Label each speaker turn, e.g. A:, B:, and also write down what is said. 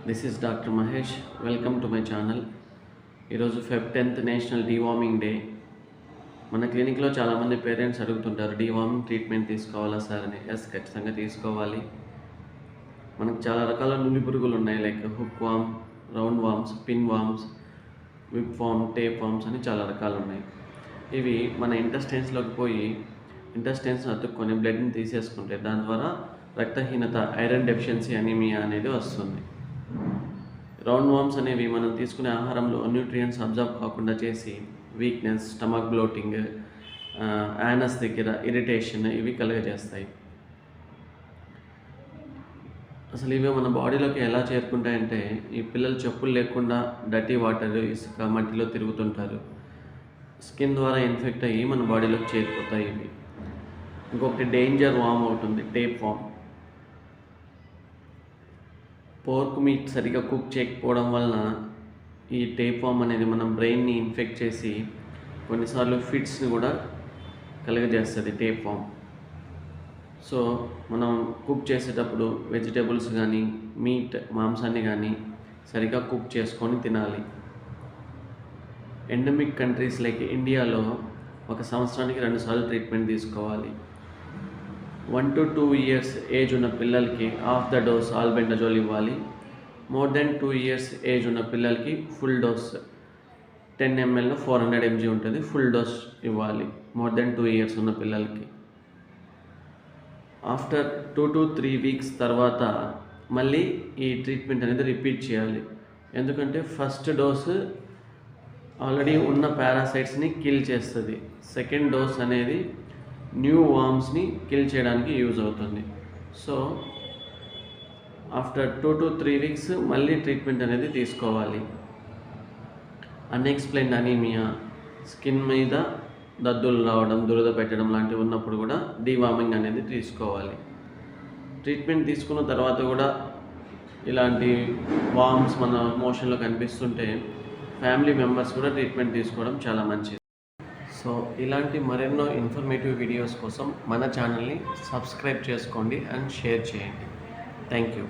A: This is doctor Mahesh. Welcome to my channel. ఈరోజు Feb 10th national deworming day. మన క్లినిక్లో చాలామంది పేరెంట్స్ అడుగుతుంటారు, డీవార్మింగ్ ట్రీట్మెంట్ తీసుకోవాలా సార్ అని. ఎస్, ఖచ్చితంగా తీసుకోవాలి. మనకు చాలా రకాల నులి పురుగులు ఉన్నాయి, like hookworm, roundworms, pinworms, whipworm, tapeworms అని చాలా రకాలు ఉన్నాయి. ఇవి మన ఇంటెస్టైన్స్లోకి పోయి ఇంటెస్టైన్స్ అతుక్కొని బ్లడ్ని తీసేసుకుంటే దాని ద్వారా రక్తహీనత, ఐరన్ డెఫిషియన్సీ, అనీమియా అనేది వస్తుంది. రౌండ్ వామ్స్ అనేవి మనం తీసుకునే ఆహారంలో న్యూట్రియంట్స్ అబ్జర్వ్ కాకుండా చేసి వీక్నెస్, స్టమక్ బ్లోటింగ్, యానస్ దగ్గర ఇరిటేషన్ ఇవి కలుగజేస్తాయి. అసలు ఇవి మన బాడీలోకి ఎలా చేరుకుంటాయంటే, ఈ పిల్లలు చెప్పులు లేకుండా డర్టీ వాటర్, ఇసుక, మట్టిలో తిరుగుతుంటారు. స్కిన్ ద్వారా ఇన్ఫెక్ట్ అయ్యి మన బాడీలోకి చేరిపోతాయి ఇవి. ఇంకొకటి డేంజర్ వామ్ అవుతుంది, టేప్ వామ్. పోర్క్ మీట్ సరిగ్గా కుక్ చేయకపోవడం వలన ఈ టేప్ వామ్ అనేది మన బ్రెయిన్ని ఇన్ఫెక్ట్ చేసి కొన్నిసార్లు ఫిట్స్ని కూడా కలుగజేస్తుంది టేప్ వామ్. సో మనం కుక్ చేసేటప్పుడు వెజిటేబుల్స్ కానీ, మీట్, మాంసాన్ని కానీ సరిగ్గా కుక్ చేసుకొని తినాలి. ఎండమిక్ కంట్రీస్ లైక్ ఇండియాలో ఒక సంవత్సరానికి 2 సార్లు ట్రీట్మెంట్ తీసుకోవాలి. 1 to 2 years ఏజ్ ఉన్న పిల్లలకి హాఫ్ ద డోస్ ఆల్బెండజోల్ ఇవ్వాలి. మోర్ దెన్ 2 years ఏజ్ ఉన్న పిల్లలకి ఫుల్ డోస్ 10 ml 400 mg ఉంటుంది, ఫుల్ డోస్ ఇవ్వాలి మోర్ దెన్ 2 years ఉన్న పిల్లలకి. ఆఫ్టర్ 2 to 3 weeks తర్వాత మళ్ళీ ఈ ట్రీట్మెంట్ అనేది రిపీట్ చేయాలి. ఎందుకంటే ఫస్ట్ డోసు ఆల్రెడీ ఉన్న పారాసైట్స్ని కిల్ చేస్తుంది. సెకండ్ డోస్ అనేది న్యూ వామ్స్ని కిల్ చేయడానికి యూజ్ అవుతుంది. సో ఆఫ్టర్ 2 to 3 weeks మళ్ళీ ట్రీట్మెంట్ అనేది తీసుకోవాలి. అన్ఎక్స్ప్లెయిన్డ్ అనీమియా, స్కిన్ మీద దద్దులు రావడం, దురద పెట్టడం లాంటివి ఉన్నప్పుడు కూడా డీవార్మింగ్ అనేది తీసుకోవాలి. ట్రీట్మెంట్ తీసుకున్న తర్వాత కూడా ఇలాంటి వామ్స్ మన మోషన్లో కనిపిస్తుంటే ఫ్యామిలీ మెంబర్స్ కూడా ట్రీట్మెంట్ తీసుకోవడం చాలా మంచిది. సో ఇలాంటి మరెన్నో ఇన్ఫర్మేటివ్ వీడియోస్ కోసం మన ఛానల్ని సబ్స్క్రైబ్ చేసుకోండి అండ్ షేర్ చేయండి. Thank you.